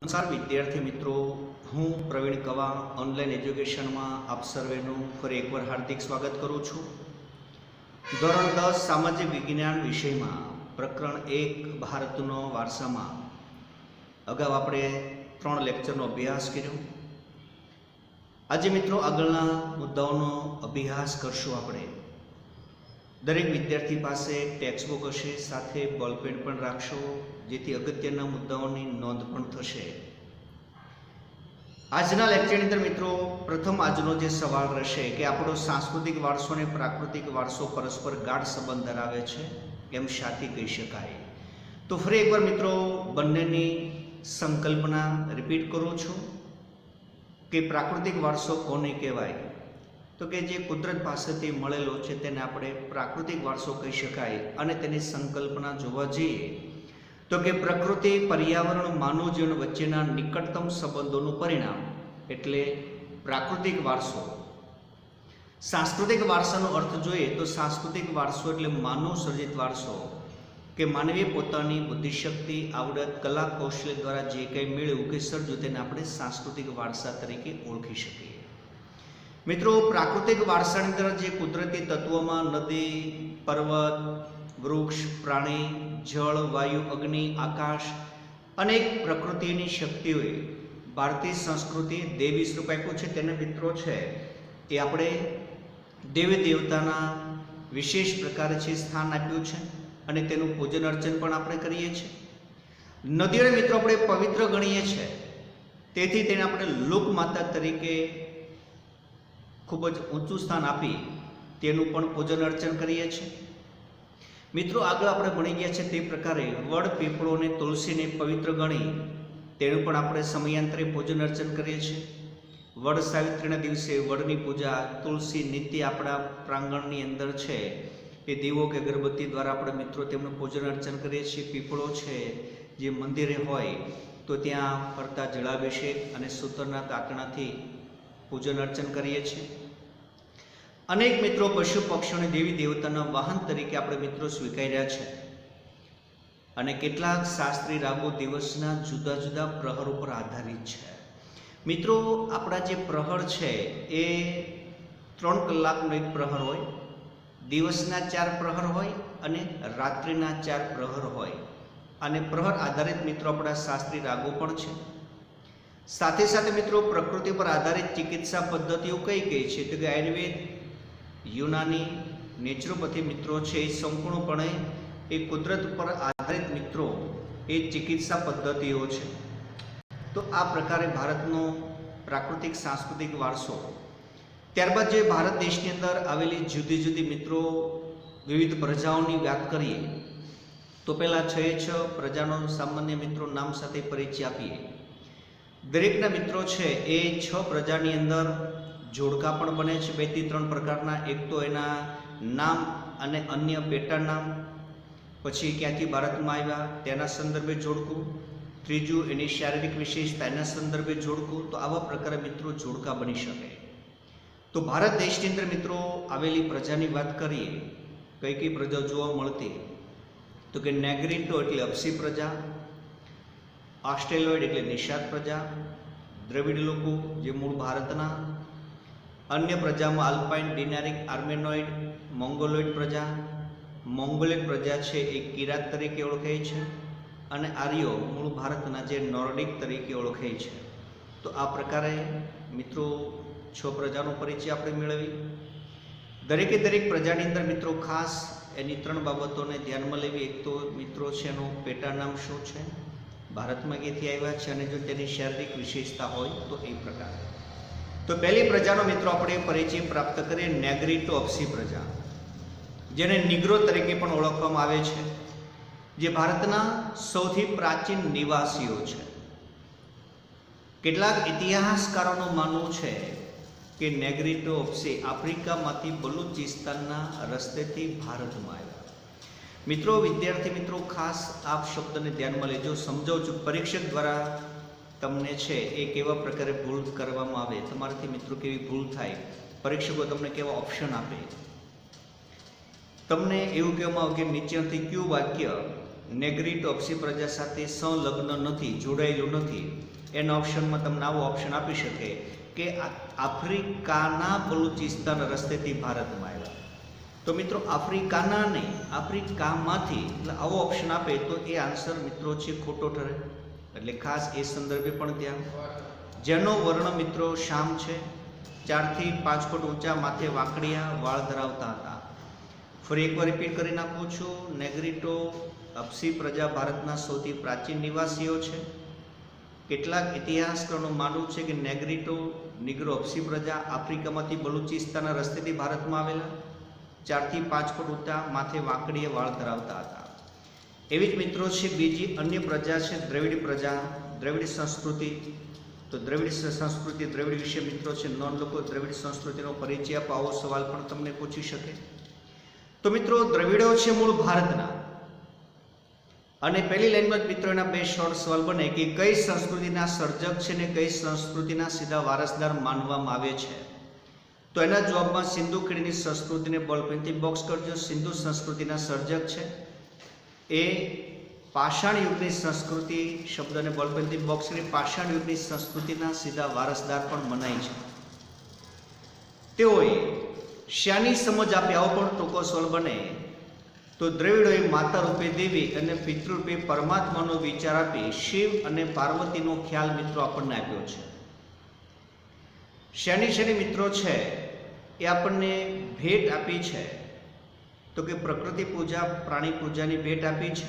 નમસ્કાર વિદ્યાર્થી મિત્રો, હું પ્રવીણ કવા ઓનલાઈન એજ્યુકેશનમાં આપ સર્વેનું ફરી એકવાર હાર્દિક સ્વાગત કરું છું. ધોરણ 10 સામાજિક વિજ્ઞાન વિષયમાં પ્રકરણ 1 ભારતનો વારસામાં અગાઉ આપણે 3 લેક્ચરનો અભ્યાસ કર્યો. આજે મિત્રો આગળના મુદ્દાઓનો અભ્યાસ કરશું. આપણે દરેક વિદ્યાર્થી પાસે ટેક્સ્ટબુક હશે, સાથે બોલપેન પણ રાખશો, જેથી અગત્યના મુદ્દાઓની નોંધ પણ થશે. આજના લેક્ચરની અંદર મિત્રો પ્રથમ આજનો જે સવાલ રહેશે કે આપણો સાંસ્કૃતિક વારસો અને પ્રાકૃતિક વારસો પરસ્પર ગાઢ સંબંધ ધરાવે છે, એમ શાથી કહી શકાય? તો ફરી એકવાર મિત્રો બંનેની સંકલ્પના રિપીટ કરું છું કે પ્રાકૃતિક વારસો કોને કહેવાય? તો કે જે કુદરત પાસેથી મળેલો છે તેને આપણે પ્રાકૃતિક વારસો કહી શકાય. અને તેની સંકલ્પના જોવા જઈએ તો કે પ્રકૃતિ, પર્યાવરણ, માનવ જીવન વચ્ચેના નિકટતમ સંબંધોનું પરિણામ એટલે પ્રાકૃતિક વારસો. સાંસ્કૃતિક વારસાનો અર્થ જોઈએ તો સાંસ્કૃતિક વારસો એટલે માનવ સર્જિત વારસો કે માનવીએ પોતાની બુદ્ધિશક્તિ, આવડત, કલા, કૌશલ્ય દ્વારા જે કંઈ મેળવ્યું કે સર્જ્યું તેને આપણે સાંસ્કૃતિક વારસા તરીકે ઓળખી શકીએ. મિત્રો પ્રાકૃતિક વારસાની અંદર જે કુદરતી તત્વોમાં નદી, પર્વત, વૃક્ષ, પ્રાણી, જળ, વાયુ, અગ્નિ, આકાશ અનેક પ્રકૃતિની શક્તિઓએ ભારતીય સંસ્કૃતિ દેવી સ્વરૂપ આપ્યું છે. તેને મિત્રો છે એ આપણે દેવી દેવતાના વિશેષ પ્રકારે છે સ્થાન આપ્યું છે અને તેનું પૂજન અર્ચન પણ આપણે કરીએ છીએ. નદીઓને મિત્રો આપણે પવિત્ર ગણીએ છીએ, તેથી તેને આપણે લોકમાતા તરીકે ખૂબ જ ઊંચું સ્થાન આપી તેનું પણ પૂજન અર્ચન કરીએ છીએ. મિત્રો આગળ આપણે ભણી ગયા છે તે પ્રકારે વડ, પીપળો અને તુલસીને પવિત્ર ગણી તેનું પણ આપણે સમયાંતરે પૂજન અર્ચન કરીએ છીએ. વડ સાવિત્રીના દિવસે વડની પૂજા, તુલસી નિત્ય આપણા પ્રાંગણની અંદર છે એ દીવો કે અગરબત્તી દ્વારા આપણે મિત્રો તેમનું પૂજન અર્ચન કરીએ છીએ. પીપળો છે જે મંદિરે હોય તો ત્યાં ફરતા જળાભિષેક અને સૂતરના તાતણાથી પૂજન અર્ચન કરીએ છીએ. અનેક મિત્રો પશુ પક્ષીઓને દેવી દેવતાના વાહન તરીકે આપણે મિત્રો સ્વીકાર્યા છે. અને કેટલાક શાસ્ત્રીય રાગો દિવસના જુદા જુદા પ્રહર ઉપર આધારિત છે. મિત્રો આપણા જે પ્રહર છે એ 3 કલાકનો એક પ્રહર હોય, દિવસના 4 પ્રહર હોય અને રાત્રિના 4 પ્રહર હોય. અને પ્રહર આધારિત મિત્રો આપણા શાસ્ત્રીય રાગો પણ છે. સાથે સાથે મિત્રો પ્રકૃતિ પર આધારિત ચિકિત્સા પદ્ધતિઓ કઈ કઈ છે? તો કે આયુર્વેદ, યુનાની, નેચરોપેથી મિત્રો છે એ સંપૂર્ણપણે એ કુદરત પર આધારિત મિત્રો એ ચિકિત્સા પદ્ધતિઓ છે. તો આ પ્રકારે ભારતનો પ્રાકૃતિક સાંસ્કૃતિક વારસો. ત્યારબાદ જે ભારત દેશની અંદર આવેલી જુદી જુદી મિત્રો વિવિધ પ્રજાઓની વાત કરીએ તો પહેલાં 6 પ્રજાનો સામાન્ય મિત્રો નામ સાથે પરિચય આપીએ. દરેકના મિત્રો છે એ 6 પ્રજાની અંદર જોડકા પણ બને છે 2 થી 3 પ્રકારના. એક તો એના નામ અને અન્ય પેટા નામ, પછી ક્યાંથી ભારતમાં આવ્યા તેના સંદર્ભે જોડકું, ત્રીજું એની શારીરિક વિશેષતા એના સંદર્ભે જોડકું. તો આવા પ્રકારે મિત્રો જોડકા બની શકે. તો ભારત દેશની અંદર મિત્રો આવેલી પ્રજાની વાત કરીએ, કઈ કઈ પ્રજા જોવા મળતી? તો કે નેગ્રીટો એટલે અપસી પ્રજા, ઓસ્ટ્રેલોઇડ એટલે નિષાદ પ્રજા, દ્રવિડ લોકો જે મૂળ ભારતના, અન્ય પ્રજામાં આલ્પાઇન, ડિનારિક, આર્મેનોઇડ, મોંગોલોઇડ પ્રજા. મોંગોલિક પ્રજા છે એ કિરાત તરીકે ઓળખાય છે અને આર્યો મૂળ ભારતના જે નોર્ડિક તરીકે ઓળખાય છે. તો આ પ્રકારે મિત્રો 6 પ્રજાનો પરિચય આપણે મેળવી. દરેકે દરેક પ્રજાની અંદર મિત્રો ખાસ એની 3 બાબતોને ધ્યાનમાં લેવી. એક તો મિત્રો છે એનું પેટા નામ શું છે, ભારતમાં ક્યાંથી આવ્યા છે અને જો તેની શારીરિક વિશેષતા હોય તો એ પ્રકારે. તો પહેલી પ્રજાનો મિત્રો આપણે પરિચય પ્રાપ્ત કરીએ, નેગ્રીટો અપસી પ્રજા, જેને નિગ્રો તરીકે પણ ઓળખવામાં આવે છે, જે ભારતના સૌથી પ્રાચીન નિવાસીઓ છે. કેટલાક ઇતિહાસકારોનું માનવું છે કે નેગ્રીટો અપસી આફ્રિકામાંથી બલુચિસ્તાનના રસ્તેથી ભારતમાં આવ્યા. મિત્રો વિદ્યાર્થી મિત્રો ખાસ આ શબ્દને ધ્યાનમાં લેજો, સમજાવું છું પરીક્ષક દ્વારા તમને છે એ કેવા પ્રકારે ભૂલ કરવામાં આવે, તમારાથી મિત્રો કેવી ભૂલ થાય, પરીક્ષકો તમને કેવા ઓપ્શન આપે. તમને એવું કહેવામાં આવે કે નીચેથી કયું વાક્ય નેગ્રીટો અપસી પ્રજા સાથે સંલગ્ન નથી, જોડાયેલું નથી, એના ઓપ્શનમાં તમને આવો ઓપ્શન આપી શકે કે આફ્રિકાના બલુચિસ્તાન રસ્તેથી ભારતમાં આવ્યા. તો મિત્રો આફ્રિકાના નહીં, આફ્રિકામાંથી એટલે આવો ઓપ્શન આપે તો એ આન્સર મિત્રો છે ખોટો ઠરે. એટલે ખાસ એ સંદર્ભે પણ ધ્યાન. જેનો વર્ણ મિત્રો શ્યામ છે, 4 થી 5 ફૂટ ઊંચા, માથે વાંકડિયા વાળ ધરાવતા હતા. ફરી એકવાર રિપીટ કરી નાખું છું. નેગ્રીટો અપસી પ્રજા ભારતના સૌથી પ્રાચીન નિવાસીઓ છે. કેટલાક ઇતિહાસકારોનું માનવું છે કે નેગ્રીટો નિગ્રો અપસી પ્રજા આફ્રિકામાંથી બલુચિસ્તાનના રસ્તેથી ભારતમાં આવેલા, 4 થી 5 ફૂટ ઊંચા, માથે વાંકડીએ વાળ ધરાવતા હતા. એવી જ મિત્રો છે બીજી અન્ય પ્રજા છે દ્રવિડ પ્રજા, દ્રવિડ સંસ્કૃતિ. તો દ્રવિડ સંસ્કૃતિ, દ્રવિડ વિશે મિત્રો છે નોંધ લોકો. દ્રવિડ સંસ્કૃતિનો પરિચય આપો, આવો સવાલ પણ તમને પૂછી શકે. તો મિત્રો દ્રવિડો છે મૂળ ભારતના. અને પહેલી લાઈનમાં જ મિત્રો એના બે શોર્ટ સવાલ બને કે કઈ સંસ્કૃતિના સર્જક છે ને કઈ સંસ્કૃતિના સીધા વારસદાર માનવામાં આવે છે. તો એના જવાબમાં સિંધુ ખીણની સંસ્કૃતિને બોલપેનથી બોક્સ કરજો. સિંધુ સંસ્કૃતિના સર્જક છે એ પાષાણ યુગની સંસ્કૃતિ શબ્દને બોલપેનથી બોક્સ કરી પાષાણ યુગની સંસ્કૃતિના સીધા વારસદાર પણ મનાય છે. તેઓએ શાની સમજ આપી, આવો પણ ટૂંકો સવાલ બને. તો દ્રવિડોએ માતા રૂપે દેવી અને પિતૃરૂપે પરમાત્માનો વિચાર આપી શિવ અને પાર્વતીનો ખ્યાલ મિત્રો આપણને આપ્યો છે. શનિ મિત્રો છે એ આપણને ભેટ આપી છે. તો કે પ્રકૃતિ પૂજા, પ્રાણી પૂજાની ભેટ આપી છે.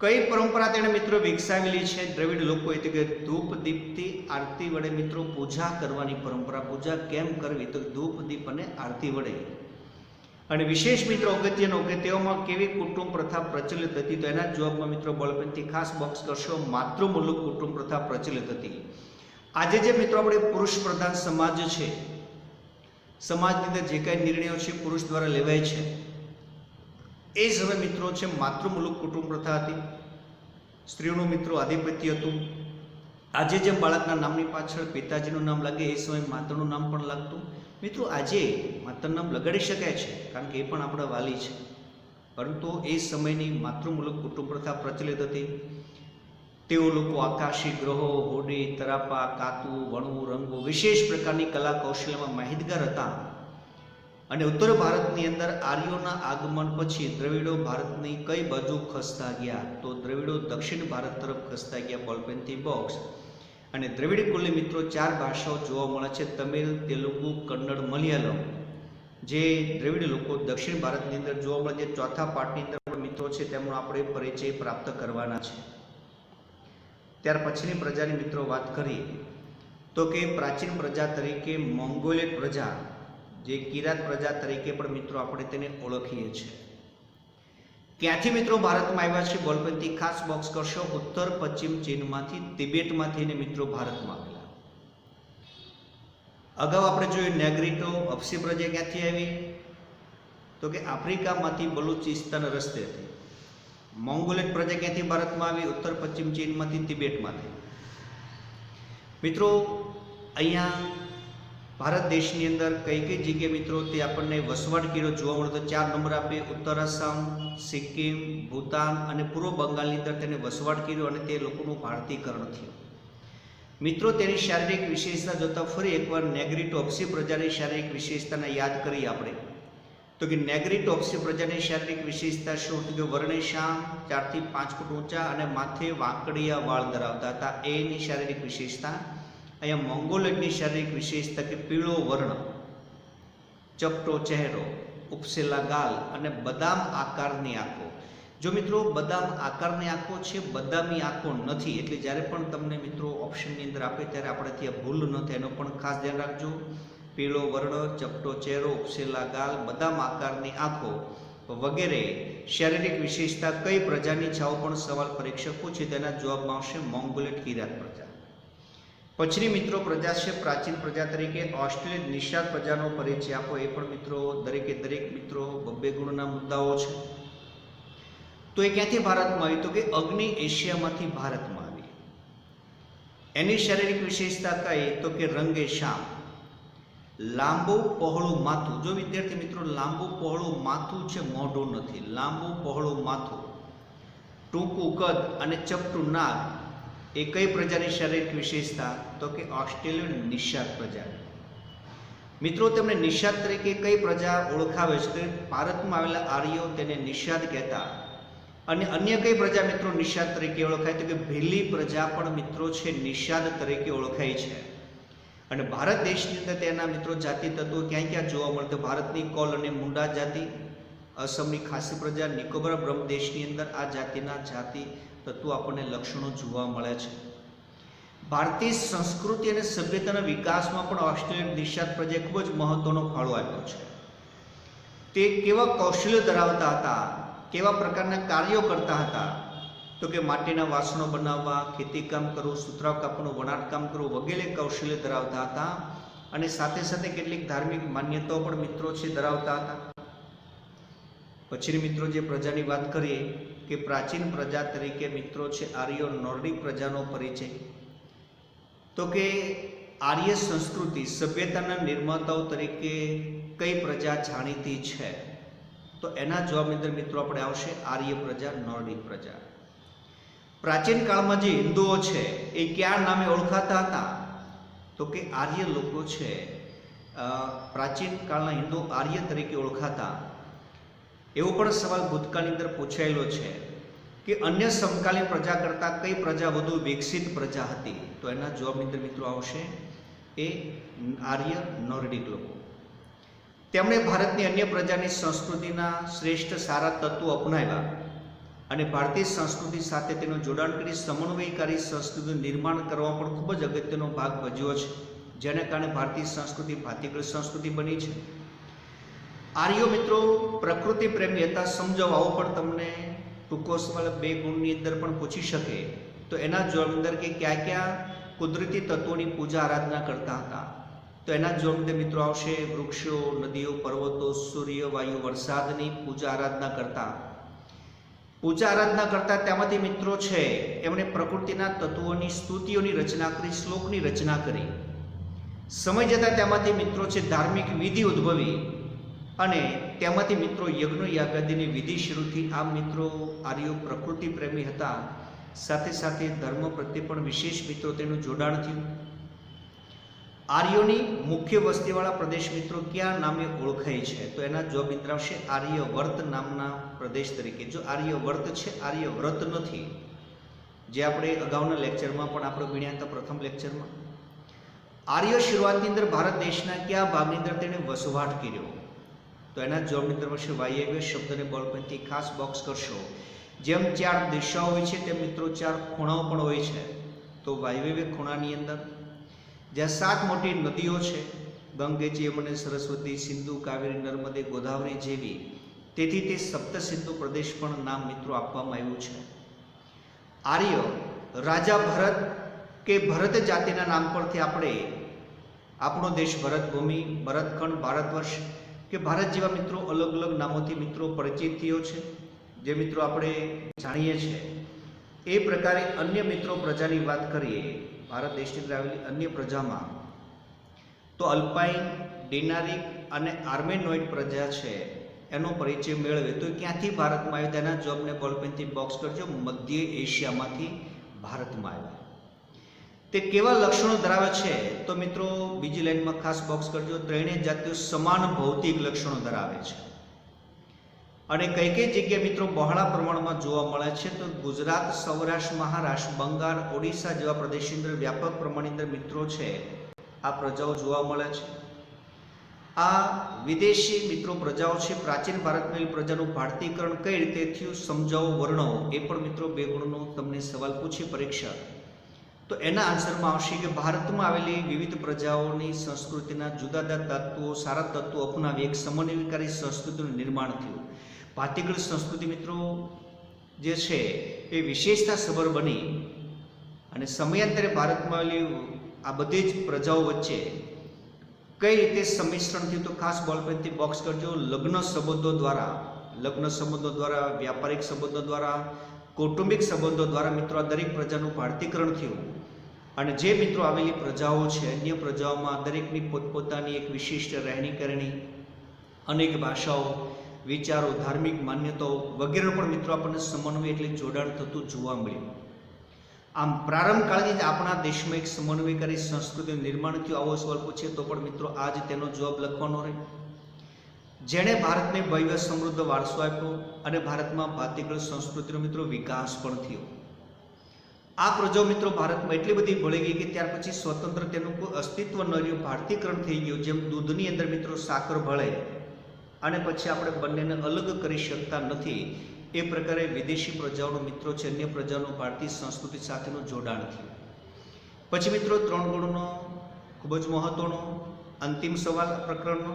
કઈ પરંપરા તેણે મિત્રો વિકસાવેલી છે દ્રવિડ લોકો, એટલે કે ધૂપ દીપથી આરતી વડે મિત્રો પૂજા કરવાની પરંપરા. પૂજા કેમ કરવી? તો ધૂપ દીપ અને આરતી વડે. અને વિશેષ મિત્રો અગત્યનો કે તેઓમાં કેવી કુટુંબ પ્રથા પ્રચલિત હતી? તો એના જવાબમાં મિત્રો બોલપેનથી ખાસ બોક્સ કરશો. માતૃમૂલક કુટુંબ પ્રથા પ્રચલિત હતી. આજે જે મિત્રો આપણે પુરુષ પ્રધાન સમાજ છે, સમાજની અંદર જે કાંઈ નિર્ણયો છે પુરુષ દ્વારા લેવાય છે, એ સમય મિત્રો છે માતૃમૂલક કુટુંબ પ્રથા હતી. સ્ત્રીઓનું મિત્રો આધિપત્ય હતું. આજે જેમ બાળકના નામની પાછળ પિતાજીનું નામ લાગે એ સમયે માતાનું નામ પણ લાગતું. મિત્રો આજે માતાનું નામ લગાડી શકાય છે કારણ કે એ પણ આપણા વાલી છે, પરંતુ એ સમયની માતૃમૂલક કુટુંબ પ્રથા પ્રચલિત હતી. તેઓ લોકો આકાશી ગ્રહો, હોડી, તરાપા, કાતું, વણવું, રંગવું, વિશેષ પ્રકારની કલા કૌશલ્યમાં માહિતગાર હતા. અને ઉત્તર ભારતની અંદર આર્યોના આગમન પછી દ્રવિડો ભારતની કઈ બાજુ ખસતા ગયા? તો દ્રવિડો દક્ષિણ ભારત તરફ ખસતા ગયા. બોલપેનથી બોક્સ. અને દ્રવિડ કુલની મિત્રો 4 ભાષાઓ જોવા મળે છે: તમિલ, તેલુગુ, કન્નડ, મલયાલમ. જે દ્રવિડ લોકો દક્ષિણ ભારતની અંદર જોવા મળે છે. ચોથા પાઠની અંદર પણ મિત્રો છે તેમનો આપણે પરિચય પ્રાપ્ત કરવાના છે. ત્યાર પછીની પ્રજાની મિત્રો વાત કરીએ તો કે પ્રાચીન પ્રજા તરીકે મોંગોલિયન પ્રજા, જે કિરાત પ્રજા તરીકે પણ મિત્રો આપણે તેને ઓળખીએ છીએ. ક્યાંથી મિત્રો ભારતમાં આવ્યા છે? બોલપેનથી ખાસ બોક્સ કરશો. ઉત્તર પશ્ચિમ ચીનમાંથી, તિબેટમાંથી મિત્રો ભારતમાં આવેલા. અગાઉ આપણે જોયું નેગ્રીટો અપસી પ્રજા ક્યાંથી આવી? તો કે આફ્રિકામાંથી બલુચિસ્તાન રસ્તે હતી. મોંગોલિયન પ્રજા ક્યાંથી ભારતમાં આવી? ઉત્તર પશ્ચિમ ચીનમાંથી, તિબેટમાંથી. મિત્રો અહીંયા ભારત દેશની અંદર કઈ કઈ જગ્યાએ મિત્રો તે આપણને વસવાટ કર્યો જોવા મળે તો 4 નંબર આપે. ઉત્તર આસામ, સિક્કિમ, ભૂતાન અને પૂર્વ બંગાળની અંદર તેને વસવાટ કર્યો અને તે લોકોનું ભારતીકરણ થયું. મિત્રો તેની શારીરિક વિશેષતા જોતા ફરી એકવાર નેગ્રીટો અપસી પ્રજાની શારીરિક વિશેષતાને યાદ કરીએ આપણે. તો કે નેગ્રીટો અપસી પ્રજાની શારીરિક વિશેષતા શું? તો કે વર્ણે શ્યામ, 4 થી 5 ફૂટ ઊંચા અને માથે વાંકડિયા વાળ ધરાવતા હતા. એની શારીરિક વિશેષતા. અહીંયા મોંગોલિયનની શારીરિક વિશેષતા કે પીળો વર્ણ, ચપટો ચહેરો, ઉપસેલા ગાલ અને બદામ આકારની આંખો. જો મિત્રો બદામ આકારની આંખો છે, બદામી આંખો નથી. એટલે જ્યારે પણ તમને મિત્રો ઓપ્શનની અંદર આપે ત્યારે આપણે ત્યાં ભૂલ ન થાય એનો પણ ખાસ ધ્યાન રાખજો. પીળો વર્ણ, ચપટો ચહેરો, ઉપસેલા ગાલ, બદામ આકારની આંખો વગેરે શારીરિક વિશેષતા કઈ પ્રજાની છે? આવો પણ સવાલ પરીક્ષક પૂછે તેના જવાબમાં આવશે મોંગોલિયન કિરાત પ્રજા. પછીની મિત્રો પ્રજા છે પ્રાચીન પ્રજા તરીકે ઓસ્ટ્રેલિયન નિષાદ પ્રજાનો પરિચય આપો. એ પણ મિત્રો દરેકે દરેક મિત્રો 2 ગુણના મુદ્દાઓ છે. તો એ ક્યાંથી ભારતમાં આવી? તો કે અગ્નિ એશિયામાંથી ભારતમાં આવી. એની શારીરિક વિશેષતા કઈ? તો કે રંગે શ્યામ, લાંબુ પહોળું માથું. જો વિદ્યાર્થી મિત્રો લાંબુ પહોળું માથું છે, મોઢું નથી. લાંબુ પહોળું માથું, ટૂંકું કદ અને ચપટું નાક એ કઈ પ્રજાની શારીરિક વિશેષતા? તો કે ઓસ્ટ્રેલિયન નિષાદ પ્રજા. મિત્રો તેમને નિષાદ તરીકે કઈ પ્રજા ઓળખાવે છે? તો ભારતમાં આવેલા આર્યો તેને નિષાદ કહેતા. અને અન્ય કઈ પ્રજા મિત્રો નિષાદ તરીકે ઓળખાય? તો કે ભીલી પ્રજા પણ મિત્રો છે નિષાદ તરીકે ઓળખાય છે. અને ભારત દેશની અંદર તેના મિત્રો જાતિ તત્વો ક્યાં ક્યાં જોવા મળે? તો ભારતની કોલ અને મુંડા જાતિ, અસમની ખાસી પ્રજા, નિકોબાર બ્રહ્મદેશની અંદર આ જાતિના જાતિ તત્વો આપણને લક્ષણો જોવા મળે છે. ભારતીય સંસ્કૃતિ અને સભ્યતાના વિકાસમાં પણ ઓસ્ટ્રેલિયન નિષાદ પ્રજાએ ખૂબ જ મહત્વનો ફાળો આપ્યો છે. તે કેવા કૌશલ્ય ધરાવતા હતા, કેવા પ્રકારના કાર્યો કરતા હતા? તો કે માટીના વાસણો બનાવવા, ખેતીકામ કરવું, સુતરાઉ કાપવાનું, વણાટકામ કરવું વગેરે કૌશલ્ય ધરાવતા હતા. અને સાથે સાથે કેટલીક ધાર્મિક માન્યતાઓ પણ મિત્રો છે ધરાવતા હતા. પછીની મિત્રો જે પ્રજાની વાત કરીએ કે પ્રાચીન પ્રજા તરીકે મિત્રો છે આર્યો નોર્ડિક પ્રજાનો પરિચય. તો કે આર્ય સંસ્કૃતિ સભ્યતાના નિર્માતાઓ તરીકે કઈ પ્રજા જાણીતી છે? તો એના જવાબની અંદર મિત્રો આપણે આવશે આર્ય પ્રજા, નોર્ડિક પ્રજા. પ્રાચીન કાળમાં જે હિન્દુઓ છે એ કયા નામે ઓળખાતા હતા? તો કે આર્ય લોકો છે. પ્રાચીન કાળના હિન્દુ આર્ય તરીકે ઓળખાતા. એવો પણ સવાલ ભૂતકાળની અંદર પૂછાયેલો છે કે અન્ય સમકાલીન પ્રજા કરતાં કઈ પ્રજા વધુ વિકસિત પ્રજા હતી? તો એના જવાબની અંદર મિત્રો આવશે એ આર્ય નોર્ડિક લોકો. તેમણે ભારતની અન્ય પ્રજાની સંસ્કૃતિના શ્રેષ્ઠ સારા તત્વો અપનાવ્યા અને ભારતીય સંસ્કૃતિ સાથે તેનું જોડાણ કરી સમન્વયકારી સંસ્કૃતિનું નિર્માણ કરવામાં પણ ખૂબ જ અગત્યનો ભાગ ભજવ્યો છે, જેને કારણે ભારતીય સંસ્કૃતિ ભાતીગળ સંસ્કૃતિ બની છે. આર્યો મિત્રો પ્રકૃતિ પ્રેમી હતા. સમજાવો, આવો પણ તમને ટૂંકો સવાલ 2 ગુણની અંદર પણ પૂછી શકે. તો એના જવાબ અંદર કે ક્યાં ક્યાં કુદરતી તત્વોની પૂજા આરાધના કરતા હતા? તો એના જવાબ અંદર મિત્રો આવશે વૃક્ષો, નદીઓ, પર્વતો, સૂર્ય, વાયુ, વરસાદની પૂજા આરાધના કરતા. પૂજા આરાધના કરતા તેમાંથી મિત્રો છે એમણે પ્રકૃતિના તત્વોની સ્તુતિઓની રચના કરી, શ્લોકની રચના કરી. સમય જતાં તેમાંથી મિત્રો છે ધાર્મિક વિધિ ઉદ્ભવી અને તેમાંથી મિત્રો યજ્ઞ યાગાદિની વિધિ શરૂ થઈ. આ મિત્રો આર્યો પ્રકૃતિ પ્રેમી હતા. સાથે સાથે ધર્મ પ્રત્યે પણ વિશેષ મિત્રો તેનું જોડાણ થયું. આર્યોની મુખ્ય વસ્તીવાળા પ્રદેશ મિત્રો કયા નામે ઓળખાય છે? તો એના જવાબ મિત્રો આવશે આર્યવર્ત નામના પ્રદેશ તરીકે. જો આર્યવર્ત છે, આર્યવ્રત નથી, જે આપણે અગાઉના લેક્ચરમાં પણ આપણે ભણ્યા હતા, પ્રથમ લેક્ચરમાં. આર્યો શરૂઆતની અંદર ભારત દેશના કયા ભાગની અંદર તેણે વસવાટ કર્યો? તો એના જવાબની અંદર આવશે વાયવ્ય. શબ્દને બોલપેનથી ખાસ બોક્સ કરશો. જેમ 4 દિશાઓ હોય છે તેમ મિત્રો 4 ખૂણાઓ પણ હોય છે. તો વાયવ્ય ખૂણાની અંદર જ્યાં 7 મોટી નદીઓ છે, ગંગે, યમુના, સરસ્વતી, સિંધુ, કાવેરી, નર્મદે, ગોદાવરી જેવી, તેથી તે સપ્ત સિંધુ પ્રદેશ પણ નામ મિત્રો આપવામાં આવ્યું છે. આર્ય રાજા ભરત કે ભરત જાતિના નામ પરથી આપણે આપણો દેશ ભરતભૂમિ, ભરતખંડ, ભારતવર્ષ કે ભારત જેવા મિત્રો અલગ અલગ નામોથી મિત્રો પરિચિત થયો છે, જે મિત્રો આપણે જાણીએ છીએ. એ પ્રકારે અન્ય મિત્રો પ્રજાની વાત કરીએ, ભારત દેશની અંદર આવેલી અન્ય પ્રજામાં તો અલ્પાઇન, ડિનારિક અને આર્મેનોઇડ પ્રજા છે એનો પરિચય મેળવે. તો ક્યાંથી ભારતમાં આવ્યો? તેના જવાબને બોલપેનથી બોક્સ કરજો. મધ્ય એશિયામાંથી ભારતમાં આવ્યા. તે કેવા લક્ષણો ધરાવે છે? તો મિત્રો બીજી લાઈનમાં ખાસ બોક્સ કરજો. ત્રણેય જાતિઓ સમાન ભૌતિક લક્ષણો ધરાવે છે. અને કઈ કઈ જગ્યાએ મિત્રો બહોળા પ્રમાણમાં જોવા મળે છે? તો ગુજરાત, સૌરાષ્ટ્ર, મહારાષ્ટ્ર, બંગાળ, ઓડિશા જેવા પ્રદેશની અંદર વ્યાપક પ્રમાણની અંદર મિત્રો છે આ પ્રજાઓ જોવા મળે છે. આ વિદેશી મિત્રો પ્રજાઓ છે. પ્રાચીન ભારતની પ્રજાનું ભારતીયકરણ કઈ રીતે થયું સમજાવો, વર્ણવો. એ પણ મિત્રો 2 ગુણનો તમને સવાલ પૂછે પરીક્ષા. તો એના આન્સરમાં આવશે કે ભારતમાં આવેલી વિવિધ પ્રજાઓની સંસ્કૃતિના જુદા જુદા તત્વો, સારા તત્વો અપનાવી એક સમન્વયકારી સંસ્કૃતિનું નિર્માણ થયું. ભાતીગળ સંસ્કૃતિ મિત્રો જે છે એ વિશેષતા સભર બની અને સમયાંતરે ભારતમાં આવેલી આ બધી જ પ્રજાઓ વચ્ચે કઈ રીતે સંમિશ્રણ થયું? તો ખાસ બોલપેનથી બોક્સ કરજો. લગ્ન સંબંધો દ્વારા, વ્યાપારિક સંબંધો દ્વારા, કૌટુંબિક સંબંધો દ્વારા મિત્રો આ દરેક પ્રજાનું ભારતીકરણ થયું. અને જે મિત્રો આવેલી પ્રજાઓ છે, અન્ય પ્રજાઓમાં દરેકની પોતપોતાની એક વિશિષ્ટ રહેણી કરણી, અનેક ભાષાઓ, વિચારો, ધાર્મિક માન્યતાઓ વગેરે પણ મિત્રો આપણને સમન્વય એટલે જોડાણ થતું જોવા મળ્યું. આમ પ્રારંભ કાળથી જ આપણા દેશમાં એક સમન્વયકારી સંસ્કૃતિનું નિર્માણ થયું, આવો સવાલ પૂછે તો પણ મિત્રો આજ તેનો જવાબ લખવાનો રહે. જેણે ભારતને ભવ્ય સમૃદ્ધ વારસો આપ્યો અને ભારતમાં ભાતીગળ સંસ્કૃતિનો મિત્રો વિકાસ પણ થયો. આ પ્રજાઓ મિત્રો ભારતમાં એટલી બધી ભળી ગઈ કે ત્યાર પછી સ્વતંત્ર તેનું કોઈ અસ્તિત્વ ન રહ્યું, ભારતીકરણ થઈ ગયું. જેમ દૂધની અંદર મિત્રો સાકર ભળે અને પછી આપણે બંનેને અલગ કરી શકતા નથી, એ પ્રકારે વિદેશી પ્રજાઓનો મિત્રો છે અન્ય પ્રજાનું ભારતીય સંસ્કૃતિ સાથેનું જોડાણ થયું. પછી મિત્રો 3 ગુણનો ખૂબ જ મહત્વનો અંતિમ સવાલ પ્રકરણનો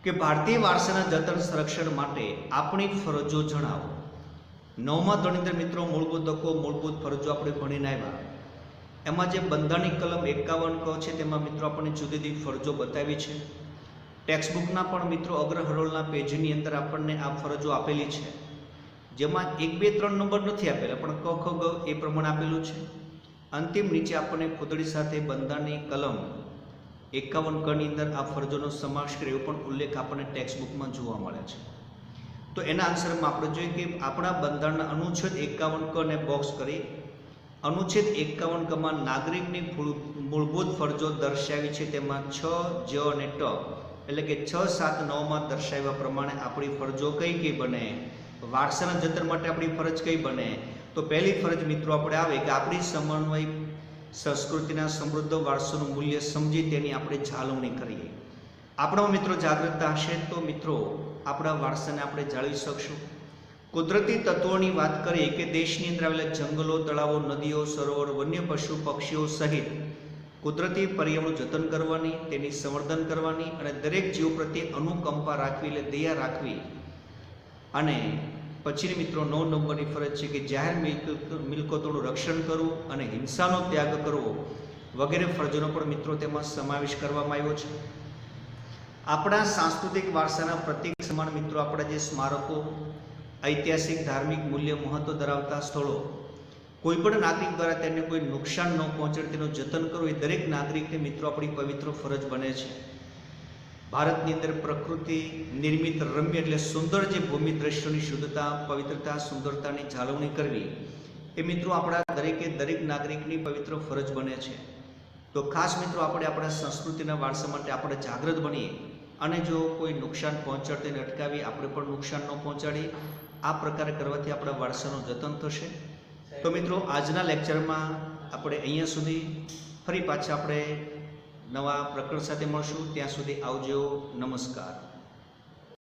કે ભારતીય વારસાના જતન સંરક્ષણ માટે આપણી ફરજો જણાવો. 9મા ધોરણની અંદર મિત્રો મૂળભૂત હકો મૂળભૂત ફરજો આપણે ભણીને આવ્યા. એમાં જે બંધારણની કલમ 51 ક છે તેમાં મિત્રો આપણને જુદી જુદી ફરજો બતાવી છે. ટેક્સ્ટબુકના પણ મિત્રો અગ્ર હરોળના પેજની અંદર આપણને આ ફરજો આપેલી છે, જેમાં 1, 2, 3 નંબર નથી આપેલા પણ ક, ખ, ગ એ પ્રમાણે આપેલું છે. અંતિમ નીચે આપણને ફૂદડી સાથે બંધારણની કલમ 51 ક ની અંદર આ ફરજોનો સમાવેશ કર્યો પણ ઉલ્લેખ આપણને ટેક્સ્ટબુકમાં જોવા મળે છે. તો એના આન્સરમાં આપણે જોઈએ કે આપણા બંધારણના અનુચ્છેદ 51 ક ને બોક્સ કરી અનુચ્છેદ 51 કમાં નાગરિકની મૂળભૂત ફરજો દર્શાવી છે. તેમાં 6, જ અને ટ એટલે કે 6, 7, 9માં દર્શાવ્યા પ્રમાણે આપણી ફરજો કઈ કઈ બને, વારસાના જતન માટે આપણી ફરજ કઈ બને. તો પહેલી ફરજ મિત્રો આપણે આવે કે આપણી સમન્વય સંસ્કૃતિના સમૃદ્ધ વારસાનું મૂલ્ય સમજી તેની આપણે જાળવણી કરીએ. આપણા મિત્રો જાગૃતતા હશે તો મિત્રો આપણા વારસાને આપણે જાળવી શકશું. કુદરતી તત્વોની વાત કરીએ કે દેશની અંદર આવેલા જંગલો, તળાવો, નદીઓ, સરોવર, વન્ય પશુ પક્ષીઓ સહિત કુદરતી પર્યાવરણનું જતન કરવાની, તેની સંવર્ધન કરવાની અને દરેક જીવ પ્રત્યે અનુકંપા રાખવી એટલે દયા રાખવી. અને પછીની મિત્રો 9 નંબરની ફરજ છે કે જાહેર મિલકતોનું રક્ષણ કરવું અને હિંસાનો ત્યાગ કરવો વગેરે ફરજોનો પણ મિત્રો તેમાં સમાવેશ કરવામાં આવ્યો છે. આપણા સાંસ્કૃતિક વારસાના પ્રતીક સમાન મિત્રો આપણા જે સ્મારકો, ઐતિહાસિક ધાર્મિક મૂલ્ય મહત્વ ધરાવતા સ્થળો, કોઈ પણ નાગરિક દ્વારા તેને કોઈ નુકસાન ન પહોંચાડે તેનું જતન કરવું એ દરેક નાગરિકને મિત્રો આપણી પવિત્ર ફરજ બને છે. ભારતની અંદર પ્રકૃતિ નિર્મિત રમ્ય એટલે સુંદર જે ભૂમિ દ્રશ્યોની શુદ્ધતા, પવિત્રતા, સુંદરતાની જાળવણી કરવી એ મિત્રો આપણા દરેક નાગરિકની પવિત્ર ફરજ બને છે. તો ખાસ મિત્રો આપણે આપણા સંસ્કૃતિના વારસા માટે આપણે જાગૃત બનીએ અને જો કોઈ નુકસાન પહોંચાડते એને અટકાવી, આપણે પણ નુકસાન ન પહોંચાડીએ. આ પ્રકારે કરવાથી આપણા વારસાનું જતન થશે. તો મિત્રો આજના લેક્ચરમાં આપણે અહીંયા સુધી, ફરી પાછા આપણે નવા પ્રકરણ સાથે મળશું. ત્યાં સુધી આવજો. નમસ્કાર.